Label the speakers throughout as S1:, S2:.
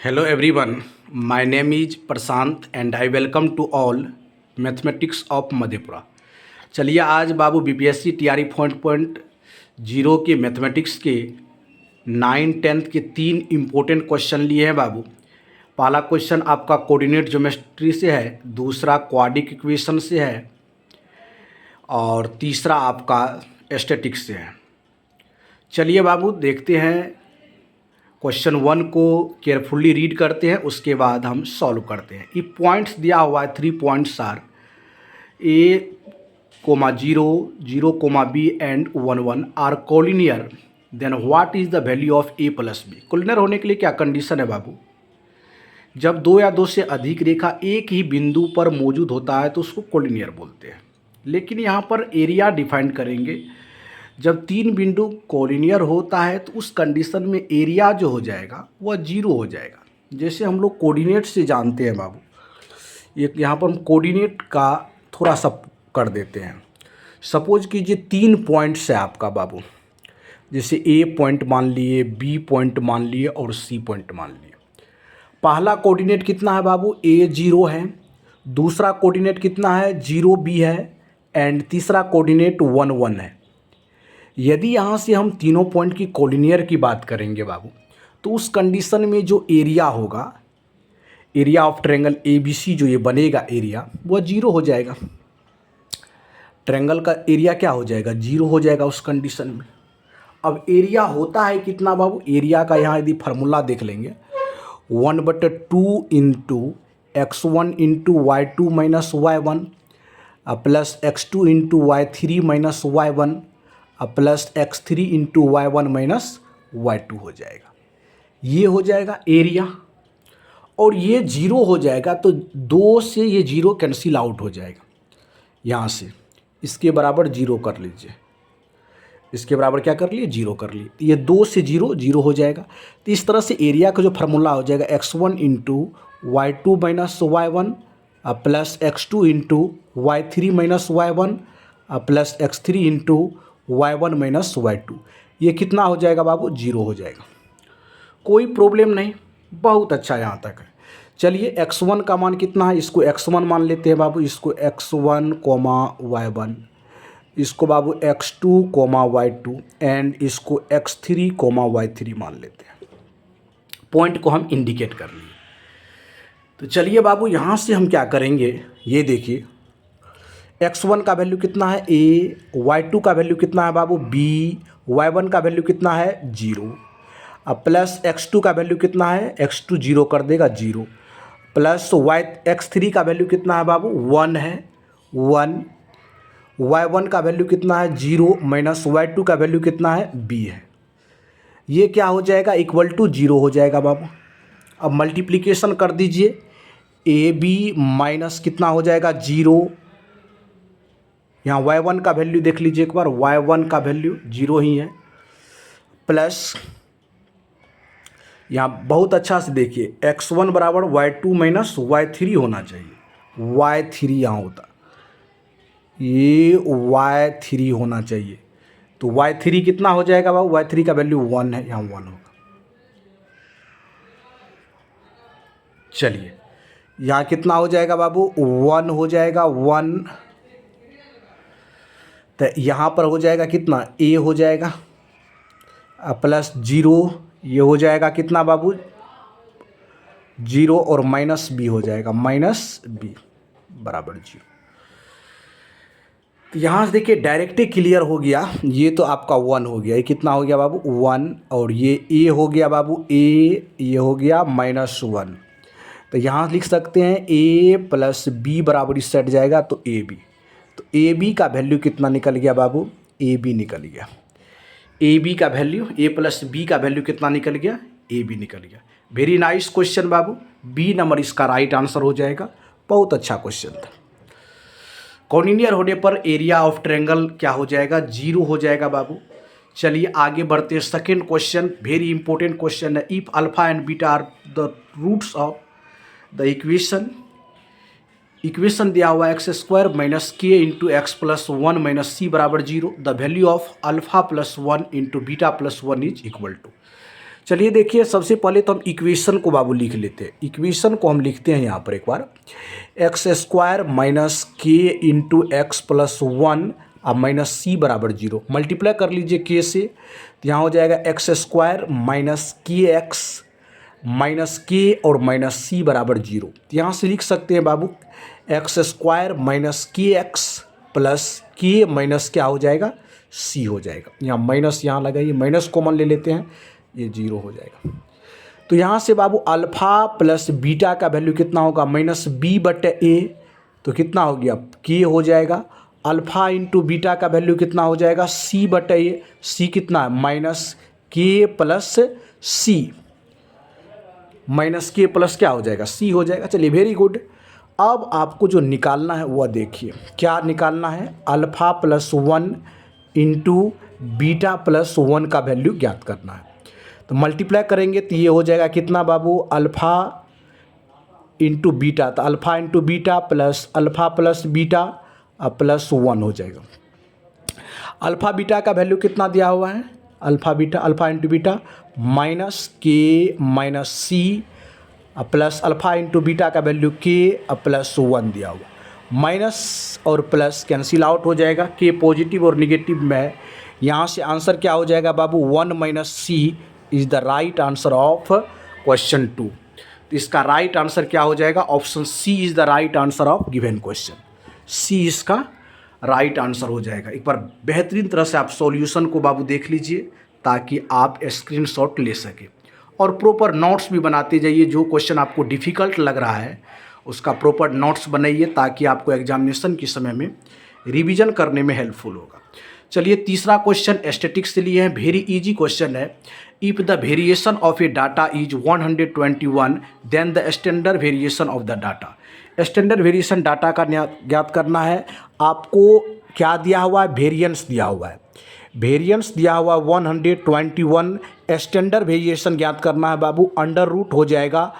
S1: Hello everyone, my name is Prashant and I welcome to all mathematics of Madhepura. चलिए आज बाबू BPSC TRE point zero के mathematics के 9-10 के 3 इम्पोर्टेंट क्वेश्चन लिए हैं बाबू। पहला क्वेश्चन आपका कोऑर्डिनेट ज्योमेट्री से है, दूसरा क्वाड्रिक इक्वेशन से है और तीसरा आपका स्टैटिक्स से है। चलिए बाबू देखते हैं, क्वेश्चन 1 को केयरफुली रीड करते हैं, उसके बाद हम सॉल्व करते हैं। ये पॉइंट्स दिया हुआ है, 3 points are A, 0, 0, B and 1, 1 are collinear, then what is the value of A plus B। Collinear होने के लिए क्या कंडीशन है बाबू? जब 2 या 2 से अधिक रेखा एक ही बिंदु पर मौजूद होता है तो उसको कोलिनियर बोलते हैं। लेकिन यहाँ पर एरिया डिफाइन करेंगे। जब 3 बिंदु कोलिनियर होता है तो उस कंडीशन में एरिया जो हो जाएगा वह 0 हो जाएगा। जैसे हम लोग कोऑर्डिनेट से जानते हैं बाबू, एक यहाँ पर हम कोऑर्डिनेट का थोड़ा सा कर देते हैं। सपोज कीजिए 3 पॉइंट्स है आपका बाबू, जैसे A पॉइंट मान लिए, B पॉइंट मान लिए और C पॉइंट मान लिए। पहला कोऑर्डिनेट कितना है बाबू? A 0 है, दूसरा कोऑर्डिनेट कितना है? 0 B है एंड तीसरा कोऑर्डिनेट 1 1 है। यदि यहाँ से हम तीनों पॉइंट की कोलिनियर की बात करेंगे बाबू, तो उस कंडीशन में जो एरिया होगा, एरिया ऑफ ट्रायंगल ABC जो ये बनेगा एरिया, वह 0 हो जाएगा। ट्रायंगल का एरिया क्या हो जाएगा? 0 हो जाएगा उस कंडीशन में। अब एरिया होता है कितना बाबू? एरिया का यहाँ यदि फार्मूला देख लेंगे, 1/2 into x1 into y2 minus y1 plus x2 into y3 minus y1 plus x3 into y1 minus y2 हो जाएगा। ये हो जाएगा एरिया और ये 0 हो जाएगा, तो 2 से ये 0 कैंसिल आउट हो जाएगा। यहाँ से इसके बराबर 0 कर लीजिए, इसके बराबर क्या कर लिए? 0 कर लिए। ये 2 से 0 0 हो जाएगा। तो इस तरह से एरिया का जो फार्मूला हो जाएगा x1 into y2 minus y1 plus x2 into y3 minus y1 plus x3 into y1 minus y2। ये कितना हो जाएगा बाबू? 0 हो जाएगा। कोई प्रॉब्लम नहीं, बहुत अच्छा यहाँ तक है। चलिए x1 का मान कितना है? इसको x1 मान लेते हैं बाबू, इसको x1 y1, इसको बाबू x2 y2 एंड इसको x3 y3 मान लेते हैं। पॉइंट को हम इंडिकेट कर लिए। तो चलिए बाबू यहाँ से हम क्या करेंगे, ये देखिए x1 का वैल्यू कितना है? A, y2 का वैल्यू कितना है बाबू? B, y1 का वैल्यू कितना है? 0 अब प्लस x2 का वैल्यू कितना है? x2 0 कर देगा 0 प्लस x3 का वैल्यू कितना है बाबू? 1 है 1, y1 का वैल्यू कितना है? 0 माइनस y2 का वैल्यू कितना है? B है। ये क्या हो जाएगा? इक्वल टू 0 हो जाएगा बाबू। अब मल्टीप्लिकेशन कर दीजिए, AB माइनस कितना हो जाएगा? 0। यहाँ y1 का वैल्यू देख लीजिए एक बार, y1 का वैल्यू 0 ही है, प्लस यहाँ बहुत अच्छा से देखिए x1 बराबर y2 माइनस y3 होना चाहिए। y3 यहाँ होता, ये y3 होना चाहिए। तो y3 कितना हो जाएगा बाबू? y3 का वैल्यू 1 है, यहाँ 1 होगा। चलिए यहाँ कितना हो जाएगा बाबू? 1 हो जाएगा 1। तो यहाँ पर हो जाएगा कितना? A हो जाएगा प्लस 0, ये हो जाएगा कितना बाबू? 0 और माइनस B हो जाएगा, माइनस B बराबर 0। तो यहाँ से देखिए डायरेक्ट क्लियर हो गया। ये तो आपका 1 हो गया, ये कितना हो गया बाबू? 1 और ये A हो गया बाबू, A ये हो गया -1। तो यहाँ लिख सकते हैं A प्लस B बराबर इस साइड जाएगा तो AB। तो AB का वैल्यू कितना निकल गया बाबू? AB निकल गया। AB का वैल्यू, A प्लस B का वैल्यू कितना निकल गया? AB निकल गया। वेरी नाइस क्वेश्चन बाबू, B नंबर इसका राइट आंसर हो जाएगा। बहुत अच्छा क्वेश्चन था। कोलिनियर होने पर एरिया ऑफ ट्रायंगल क्या हो जाएगा? 0 हो जाएगा बाबू। चलिए आगे बढ़ते हैं। Second question very important question है। If alpha and beta are the roots of the equation दिया हुआ x² minus k into x plus 1 minus C बराबर 0, the value of alpha plus 1 into beta plus 1 is equal to. चलिए देखिए, सबसे पहले तो हम इक्वेशन को बाबू लिख लेते हैं। इक्वेशन को हम लिखते हैं यहाँ पर एक बार, एक्स स्क्वायर माइनस के इंटू एक्स प्लस वन अब माइनस सी बराबर 0। मल्टीप्लाई कर लीजिए के से, तो यहाँ हो जाएगा एक्स स्क्वायर माइनस के एक्स माइनस के और माइनस सी बराबर 0। तो यहाँ से लिख सकते हैं बाबू एक्स स्क्वायर माइनस के एक्स प्लस के माइनस क्या हो जाएगा, सी हो जाएगा। यहाँ माइनस यहाँ लगाइए, माइनस कॉमन ले लेते हैं, ये 0 हो जाएगा। तो यहाँ से बाबू अल्फ़ा प्लस बीटा का वैल्यू कितना होगा, माइनस बी बटे ए, तो कितना हो गया के हो जाएगा। अल्फ़ा इंटू बीटा का वैल्यू कितना हो जाएगा, सी बटे ए, सी कितना है माइनस के प्लस सी, माइनस के प्लस क्या हो जाएगा, सी हो जाएगा। चलिए वेरी गुड। अब आपको जो निकालना है वह देखिए, क्या निकालना है, alpha plus 1 into beta plus 1 का वैल्यू ज्ञात करना है। तो मल्टीप्लाई करेंगे तो ये हो जाएगा कितना बाबू, अल्फ़ा इंटू बीटा, तो alpha into beta plus alpha plus beta plus 1 हो जाएगा। अल्फ़ा बीटा का वैल्यू कितना दिया हुआ है, alpha into beta minus K minus C plus alpha into beta का वैल्यू के प्लस 1 दिया हुआ। माइनस और प्लस कैंसिल आउट हो जाएगा, के पॉजिटिव और निगेटिव में है। यहाँ से आंसर क्या हो जाएगा बाबू, 1 minus C is the right answer of question 2। तो इसका राइट आंसर क्या हो जाएगा, option C is the right answer of given question. C इसका राइट आंसर हो जाएगा। एक बार बेहतरीन तरह से आप सॉल्यूशन को बाबू देख लीजिए ताकि आप स्क्रीनशॉट ले सकें और प्रॉपर नोट्स भी बनाते जाइए। जो क्वेश्चन आपको डिफ़िकल्ट लग रहा है उसका प्रॉपर नोट्स बनाइए ताकि आपको एग्जामिनेशन के समय में रिवीजन करने में हेल्पफुल होगा। चलिए तीसरा क्वेश्चन स्टैटिक्स से लिए हैं, वेरी इजी क्वेश्चन है। If the variation of a data is 121 then the standard variation of the data. Standard variation data का ज्ञात करना है। आपको क्या दिया हुआ है, वेरिएंस दिया हुआ है, वेरिएंस दिया हुआ 121। स्टैंडर्ड वेरिएशन ज्ञात करना है बाबू, अंडर रूट हो जाएगा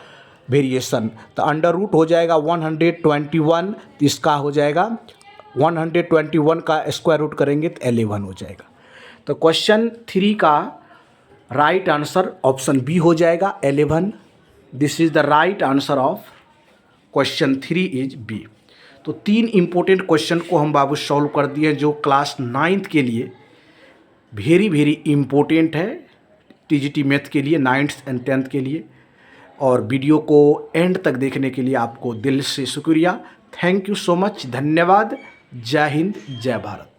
S1: वेरिएशन, तो अंडर रूट हो जाएगा 121, तो इसका हो जाएगा 121 का स्क्वायर रूट करेंगे तो 11 हो जाएगा। तो क्वेश्चन 3 का राइट आंसर ऑप्शन बी हो जाएगा 11। This is the right answer of question 3 is B. तो 3 इंपॉर्टेंट क्वेश्चन को हम बाबू सॉल्व कर दिए जो क्लास 9th के लिए वेरी इम्पोर्टेंट है, टीजीटी मैथ के लिए, 9th एंड 10th के लिए। और वीडियो को एंड तक देखने के लिए आपको दिल से शुक्रिया। थैंक यू सो मच, धन्यवाद। जय हिंद, जय भारत।